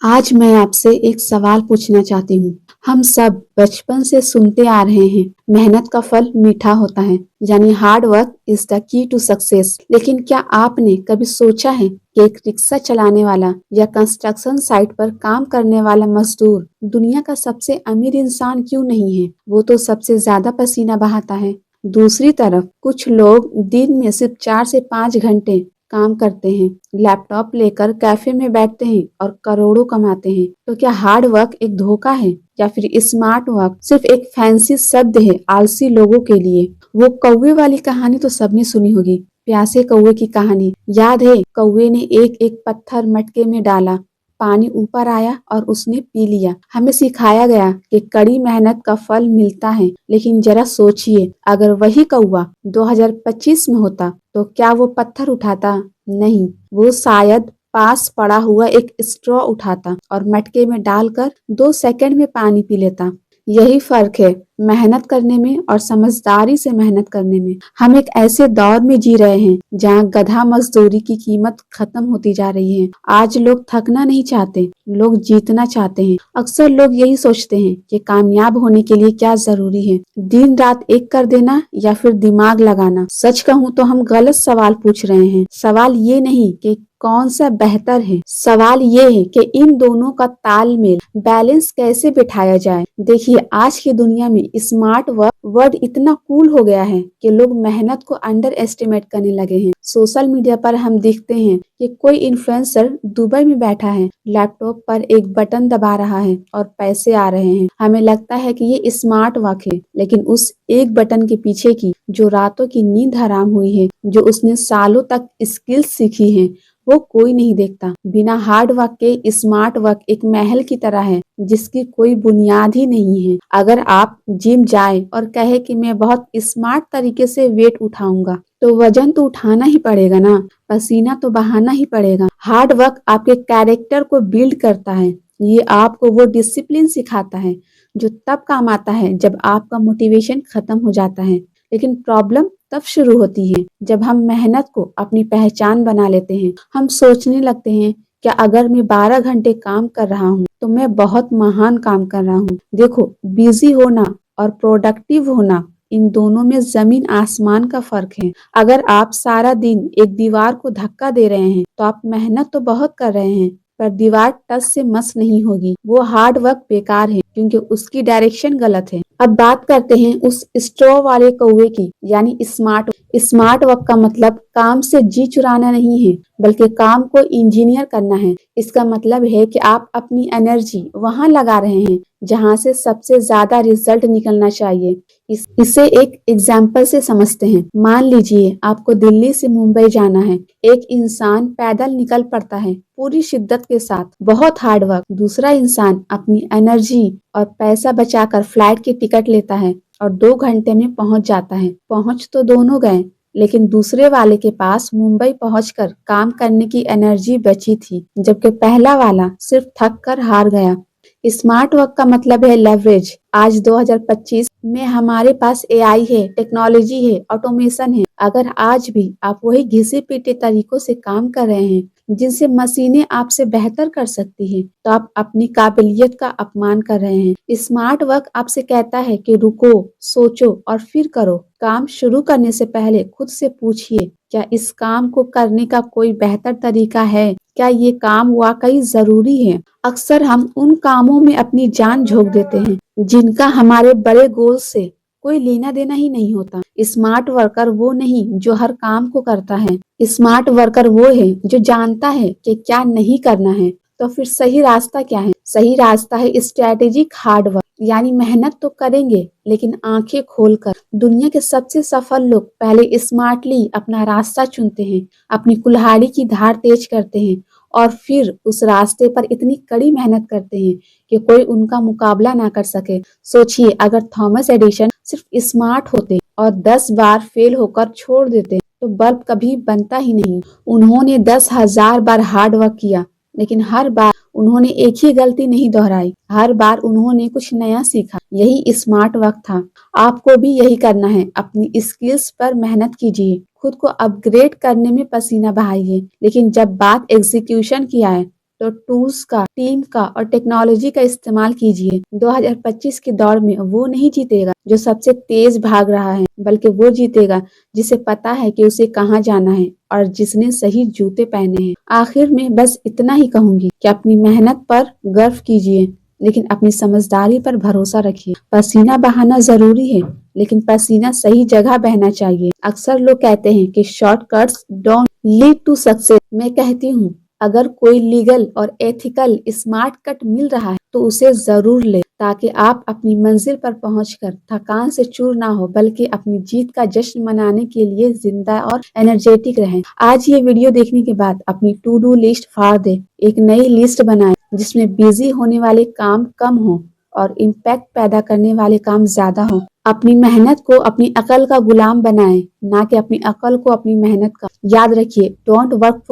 आज मैं आपसे एक सवाल पूछना चाहती हूँ। हम सब बचपन से सुनते आ रहे हैं, मेहनत का फल मीठा होता है, यानी hard work is the key to success. लेकिन क्या आपने कभी सोचा है कि एक रिक्शा चलाने वाला या कंस्ट्रक्शन साइट पर काम करने वाला मजदूर दुनिया का सबसे अमीर इंसान क्यों नहीं है? वो तो सबसे ज्यादा पसीना बहाता है। दूसरी तरफ कुछ लोग दिन में सिर्फ 4 से 5 घंटे काम करते हैं, लैपटॉप लेकर कैफे में बैठते हैं और करोड़ों कमाते हैं। तो क्या हार्ड वर्क एक धोखा है या फिर स्मार्ट वर्क सिर्फ एक फैंसी शब्द है आलसी लोगों के लिए? वो कौवे वाली कहानी तो सबने सुनी होगी, प्यासे कौवे की कहानी। याद है, कौवे ने एक एक पत्थर मटके में डाला, पानी ऊपर आया और उसने पी लिया। हमें सिखाया गया कि कड़ी मेहनत का फल मिलता है, लेकिन जरा सोचिए, अगर वही कौवा 2025 में होता तो क्या वो पत्थर उठाता? नहीं, वो शायद पास पड़ा हुआ एक स्ट्रॉ उठाता और मटके में डालकर 2 सेकंड में पानी पी लेता। यही फर्क है मेहनत करने में और समझदारी से मेहनत करने में। हम एक ऐसे दौर में जी रहे हैं जहाँ गधा मजदूरी की कीमत खत्म होती जा रही है। आज लोग थकना नहीं चाहते, लोग जीतना चाहते हैं। अक्सर लोग यही सोचते हैं कि कामयाब होने के लिए क्या जरूरी है, दिन रात एक कर देना या फिर दिमाग लगाना। सच कहूँ तो हम गलत सवाल पूछ रहे हैं। सवाल ये नहीं कि कौन सा बेहतर है, सवाल ये है कि इन दोनों का तालमेल, बैलेंस कैसे बिठाया जाए। देखिए, आज की दुनिया में स्मार्ट वर्क वर्ड इतना कूल हो गया है कि लोग मेहनत को अंडर एस्टिमेट करने लगे हैं। सोशल मीडिया पर हम देखते हैं कि कोई इन्फ्लुएंसर दुबई में बैठा है, लैपटॉप पर एक बटन दबा रहा है और पैसे आ रहे हैं। हमें लगता है कि ये स्मार्ट वर्क है, लेकिन उस एक बटन के पीछे की जो रातों की नींद हराम हुई है, जो उसने सालों तक स्किल्स सीखी है, वो कोई नहीं देखता। बिना हार्ड वर्क के स्मार्ट वर्क एक महल की तरह है जिसकी कोई बुनियाद ही नहीं है। अगर आप जिम जाए और कहे कि मैं बहुत स्मार्ट तरीके से वेट उठाऊंगा, तो वजन तो उठाना ही पड़ेगा ना, पसीना तो बहाना ही पड़ेगा। हार्ड वर्क आपके कैरेक्टर को बिल्ड करता है। ये आपको वो डिसिप्लिन सिखाता है जो तब काम आता है जब आपका मोटिवेशन खत्म हो जाता है। लेकिन प्रॉब्लम तब शुरू होती है जब हम मेहनत को अपनी पहचान बना लेते हैं। हम सोचने लगते हैं, क्या अगर मैं 12 घंटे काम कर रहा हूँ तो मैं बहुत महान काम कर रहा हूँ। देखो, बिजी होना और प्रोडक्टिव होना, इन दोनों में जमीन आसमान का फर्क है। अगर आप सारा दिन एक दीवार को धक्का दे रहे हैं तो आप मेहनत तो बहुत कर रहे हैं, पर दीवार टस से मस नहीं होगी। वो हार्ड वर्क बेकार है क्योंकि उसकी डायरेक्शन गलत है। अब बात करते हैं उस स्ट्रॉ वाले कौवे की, यानी स्मार्ट वर्क का मतलब काम से जी चुराना नहीं है, बल्कि काम को इंजीनियर करना है। इसका मतलब है कि आप अपनी एनर्जी वहां लगा रहे हैं जहां से सबसे ज्यादा रिजल्ट निकलना चाहिए। इसे एक एग्जाम्पल से समझते हैं। मान लीजिए आपको दिल्ली से मुंबई जाना है। एक इंसान पैदल निकल पड़ता है पूरी शिद्दत के साथ, बहुत हार्ड वर्क। दूसरा इंसान अपनी एनर्जी और पैसा बचाकर फ्लाइट की टिकट लेता है और 2 घंटे में पहुंच जाता है। पहुंच तो दोनों गए, लेकिन दूसरे वाले के पास मुंबई पहुंचकर काम करने की एनर्जी बची थी, जबकि पहला वाला सिर्फ थक कर हार गया। स्मार्ट वर्क का मतलब है लेवरेज। आज 2025 में हमारे पास एआई है, टेक्नोलॉजी है, ऑटोमेशन है। अगर आज भी आप वही घिसे पीटे तरीकों से काम कर रहे हैं जिनसे मशीनें आपसे बेहतर कर सकती हैं, तो आप अपनी काबिलियत का अपमान कर रहे हैं। स्मार्ट वर्क आपसे कहता है कि रुको, सोचो और फिर करो। काम शुरू करने से पहले खुद से पूछिए, क्या इस काम को करने का कोई बेहतर तरीका है? क्या ये काम वाकई जरूरी है? अक्सर हम उन कामों में अपनी जान झोंक देते हैं जिनका हमारे बड़े गोल से कोई लेना देना ही नहीं होता। स्मार्ट वर्कर वो नहीं जो हर काम को करता है। स्मार्ट वर्कर वो है जो जानता है कि क्या नहीं करना है। तो फिर सही रास्ता क्या है? सही रास्ता है स्ट्रेटेजिक हार्ड वर्क, यानी मेहनत तो करेंगे लेकिन आंखें खोलकर। दुनिया के सबसे सफल लोग पहले स्मार्टली अपना रास्ता चुनते हैं, अपनी कुल्हाड़ी की धार तेज करते हैं और फिर उस रास्ते पर इतनी कड़ी मेहनत करते हैं कि कोई उनका मुकाबला ना कर सके। सोचिए, अगर थॉमस एडिसन सिर्फ स्मार्ट होते और 10 बार फेल होकर छोड़ देते तो बल्ब कभी बनता ही नहीं। उन्होंने 10,000 बार हार्ड वर्क किया, लेकिन हर बार उन्होंने एक ही गलती नहीं दोहराई। हर बार उन्होंने कुछ नया सीखा। यही स्मार्ट वर्क था। आपको भी यही करना है। अपनी स्किल्स पर मेहनत कीजिए, खुद को अपग्रेड करने में पसीना बहाइए, लेकिन जब बात एग्जीक्यूशन की आए तो टूल्स का, टीम का और टेक्नोलॉजी का इस्तेमाल कीजिए। 2025 के दौर में वो नहीं जीतेगा जो सबसे तेज भाग रहा है, बल्कि वो जीतेगा जिसे पता है कि उसे कहाँ जाना है और जिसने सही जूते पहने हैं। आखिर में बस इतना ही कहूंगी कि अपनी मेहनत पर गर्व कीजिए, लेकिन अपनी समझदारी पर भरोसा रखिए। पसीना बहाना जरूरी है, लेकिन पसीना सही जगह बहना चाहिए। अक्सर लोग कहते हैं कि shortcuts don't lead to success. मैं कहती हूँ, अगर कोई लीगल और एथिकल स्मार्ट कट मिल रहा है तो उसे जरूर ले, ताकि आप अपनी मंजिल पर पहुंचकर थकान से चूर ना हो, बल्कि अपनी जीत का जश्न मनाने के लिए जिंदा और एनर्जेटिक रहें। आज ये वीडियो देखने के बाद अपनी टू डू लिस्ट फाड़ दे, एक नई लिस्ट बनाए जिसमें बिजी होने वाले काम कम हो और इम्पैक्ट पैदा करने वाले काम ज्यादा हो। अपनी मेहनत को अपनी अकल का गुलाम बनाएं, ना कि अपनी अकल को अपनी मेहनत का। याद रखिए, डोंट वर्क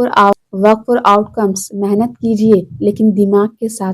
फॉर आउटकम्स। मेहनत कीजिए, लेकिन दिमाग के साथ।